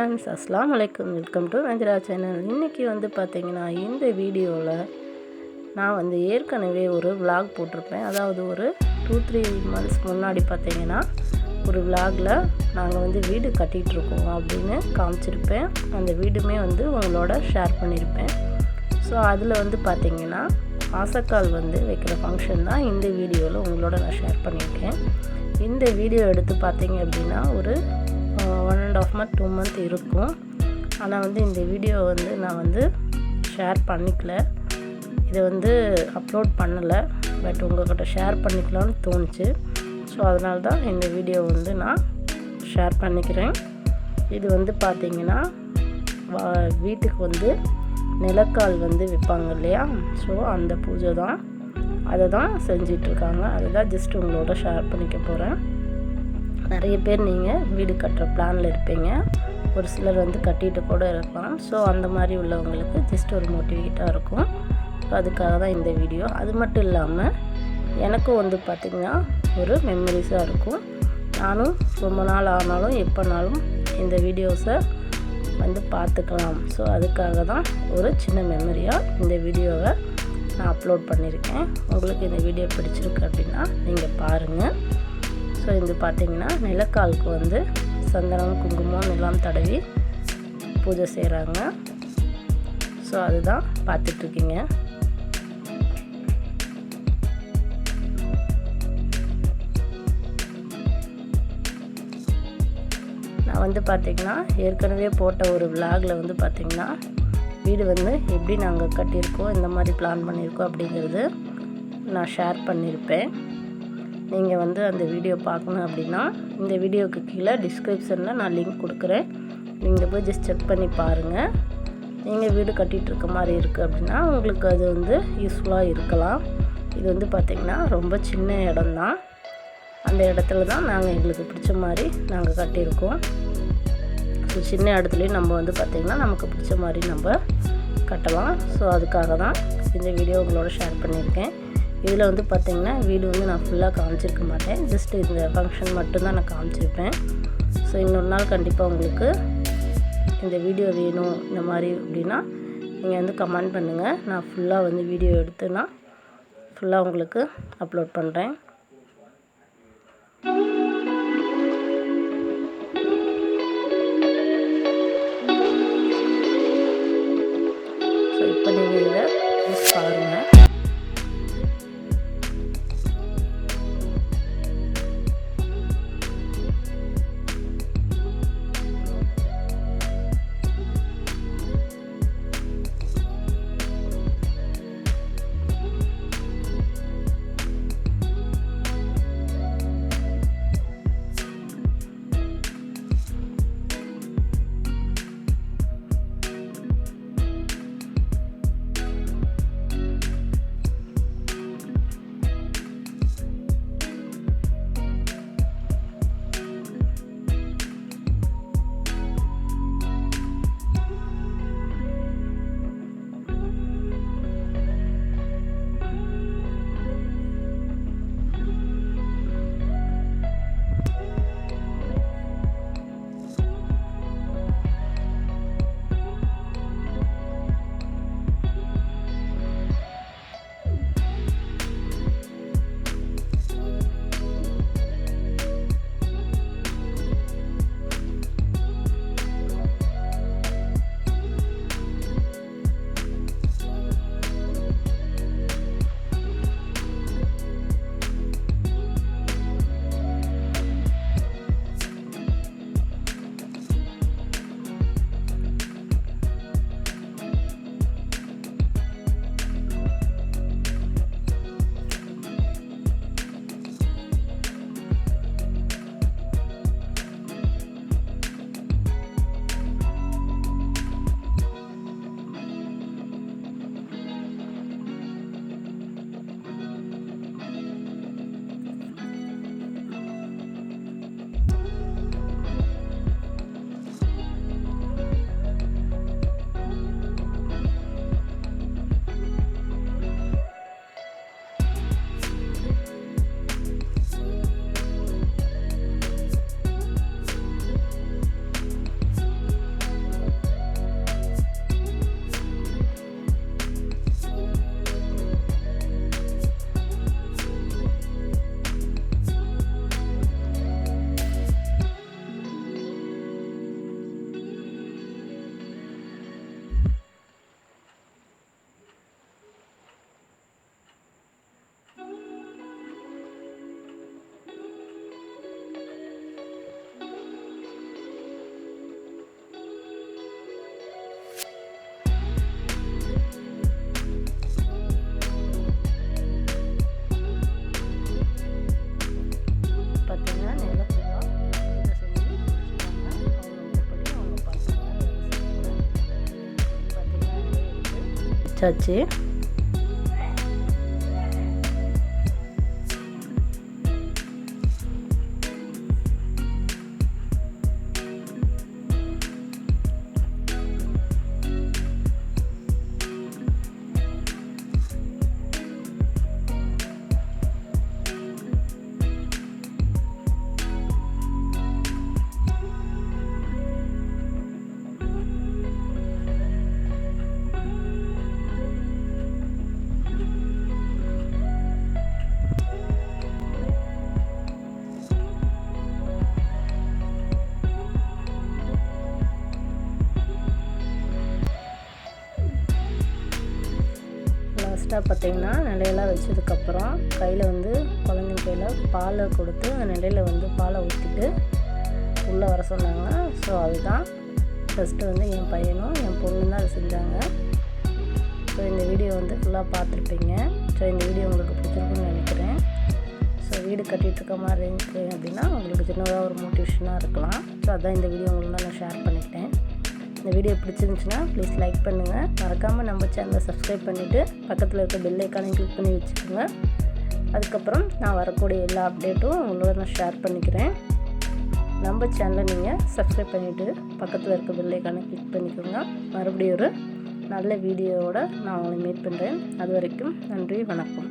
Friends, அஸ்ஸலாமு அலைக்கும். Welcome to Vendhira channel. இன்றைக்கி வந்து பார்த்திங்கன்னா இந்த வீடியோவில் நான் வந்து ஏற்கனவே ஒரு vlog போட்டிருப்பேன். அதாவது ஒரு 2-3 months முன்னாடி பார்த்திங்கன்னா ஒரு vlogல நாங்கள் வந்து வீடு கட்டிகிட்ருக்கோம் அப்படின்னு காமிச்சிருப்பேன். அந்த வீடுமே வந்து உங்களோட ஷேர் பண்ணியிருப்பேன். ஸோ அதில் வந்து பார்த்திங்கன்னா வாசக்கால் வந்து வைக்கிற ஃபங்க்ஷன் தான் இந்த வீடியோவில் உங்களோட நான் ஷேர் பண்ணியிருக்கேன். இந்த வீடியோ எடுத்து பார்த்திங்க அப்படின்னா ஒரு 1.5 month 2 month இருக்கும். ஆனால் வந்து இந்த வீடியோ வந்து நான் வந்து ஷேர் பண்ணிக்கல, இதை வந்து அப்லோட் பண்ணலை. பட் உங்கள்கிட்ட ஷேர் பண்ணிக்கலான்னு தோணுச்சு. ஸோ அதனால தான் இந்த வீடியோ வந்து நான் ஷேர் பண்ணிக்கிறேன். இது வந்து பார்த்திங்கன்னா வீட்டுக்கு வந்து நிலக்கால் வந்து விற்பாங்க இல்லையா, ஸோ அந்த பூஜை தான், அதை தான் செஞ்சிட்ருக்காங்க. அதை தான் ஜஸ்ட் உங்களோட ஷேர் பண்ணிக்க போகிறேன். நிறைய பேர் நீங்கள் வீடு கட்டுற பிளானில் இருப்பீங்க, ஒரு சிலர் வந்து கட்டிட்டு கூட இருக்கலாம். ஸோ அந்த மாதிரி உள்ளவங்களுக்கு ஜஸ்ட் ஒரு மோட்டிவேட்டாக இருக்கும். ஸோ அதுக்காக தான் இந்த வீடியோ. அது மட்டும் இல்லாமல் எனக்கும் வந்து பார்த்திங்கன்னா ஒரு மெமரிஸாக இருக்கும். நானும் ரொம்ப நாள் ஆனாலும் எப்போனாலும் இந்த வீடியோஸை வந்து பார்த்துக்கலாம். ஸோ அதுக்காக தான் ஒரு சின்ன மெமரியாக இந்த வீடியோவை நான் அப்லோட் பண்ணியிருக்கேன். உங்களுக்கு இந்த வீடியோ பிடிச்சிருக்கு அப்படின்னா நீங்கள் பாருங்கள். ஸோ இது பார்த்திங்கன்னா நிலக்காலுக்கு வந்து சந்தனம் குங்குமம் எல்லாம் தடவி பூஜை செய்கிறாங்க. ஸோ அதுதான் பார்த்துட்ருக்கீங்க. நான் வந்து பார்த்திங்கன்னா ஏற்கனவே போட்ட ஒரு vlogல வந்து பார்த்திங்கன்னா வீடு வந்து எப்படி நாங்கள் கட்டியிருக்கோம், இந்த மாதிரி பிளான் பண்ணியிருக்கோம் அப்படிங்கிறது நான் ஷேர் பண்ணியிருப்பேன். நீங்கள் வந்து அந்த வீடியோ பார்க்கணும் அப்படின்னா இந்த வீடியோவுக்கு கீழே டிஸ்கிரிப்ஷனில் நான் லிங்க் கொடுக்குறேன். நீங்கள் போய் ஜஸ்ட் செக் பண்ணி பாருங்கள். நீங்கள் வீடு கட்டிகிட்ருக்க மாதிரி இருக்குது அப்படின்னா உங்களுக்கு அது வந்து யூஸ்ஃபுல்லாக இருக்கலாம். இது வந்து பார்த்திங்கன்னா ரொம்ப சின்ன இடம்தான். அந்த இடத்துல தான் நாங்கள் எங்களுக்கு பிடிச்ச மாதிரி நாங்கள் கட்டியிருக்கோம். ஸோ சின்ன இடத்துலையும் நம்ம வந்து பார்த்திங்கன்னா நமக்கு பிடிச்ச மாதிரி நம்ம கட்டலாம். ஸோ அதுக்காக தான் இந்த வீடியோ உங்களோட ஷேர் பண்ணியிருக்கேன். இதில் வந்து பார்த்திங்கன்னா வீடு வந்து நான் ஃபுல்லாக காமிச்சிருக்க மாட்டேன், ஜஸ்ட் இந்த ஃபங்க்ஷன் மட்டும்தான் நான் காமிச்சிருப்பேன். ஸோ இன்னொரு நாள் கண்டிப்பாக உங்களுக்கு இந்த வீடியோ வேணும் இந்த மாதிரி அப்படின்னா நீங்கள் வந்து கமெண்ட் பண்ணுங்கள். நான் ஃபுல்லாக வந்து வீடியோ எடுத்து நான் ஃபுல்லாக உங்களுக்கு அப்லோட் பண்ணுறேன். ஸோ இப்போ நீங்கள் இதை பாருங்கள். வச்சாச்சு. லாஸ்ட்டாக பார்த்திங்கன்னா நிலையெல்லாம் வச்சதுக்கப்புறம் கையில் வந்து குழந்தைங்க கையில் பாலை கொடுத்து அந்த நிலையில் வந்து பாலை ஊற்றிட்டு உள்ளே வர சொன்னாங்க. ஸோ அதுதான் ஃபஸ்ட்டு வந்து என் பையனும் என் பொண்ணும் தான் அதை செஞ்சாங்க. ஸோ இந்த வீடியோ வந்து ஃபுல்லாக பார்த்துருப்பீங்க. ஸோ இந்த வீடியோ உங்களுக்கு பிடிச்சிருக்குன்னு நினைக்கிறேன். ஸோ வீடு கட்டிகிட்ருக்க மாதிரி இருக்குது அப்படின்னா உங்களுக்கு சின்னதாக ஒரு மோட்டிவேஷனாக இருக்கலாம். ஸோ அதான் இந்த வீடியோ உங்களுக்கு நான் ஷேர் பண்ணிக்கிட்டேன். இந்த வீடியோ பிடிச்சிருந்துச்சுன்னா ப்ளீஸ் லைக் பண்ணுங்கள். மறக்காமல் நம்ம சேனலை சப்ஸ்கிரைப் பண்ணிவிட்டு பக்கத்தில் இருக்க பெல் ஐக்கானை கிளிக் பண்ணி வச்சுக்கோங்க. அதுக்கப்புறம் நான் வரக்கூடிய எல்லா அப்டேட்டும் உங்களோட நான் ஷேர் பண்ணிக்கிறேன். நம்ம சேனலை நீங்கள் சப்ஸ்கிரைப் பண்ணிவிட்டு பக்கத்தில் இருக்க பெல் ஐக்கானை கிளிக் பண்ணிக்கோங்க. மறுபடியும் ஒரு நல்ல வீடியோவோடு நான் உங்களை மீட் பண்ணுறேன். அது வரைக்கும் நன்றி, வணக்கம்.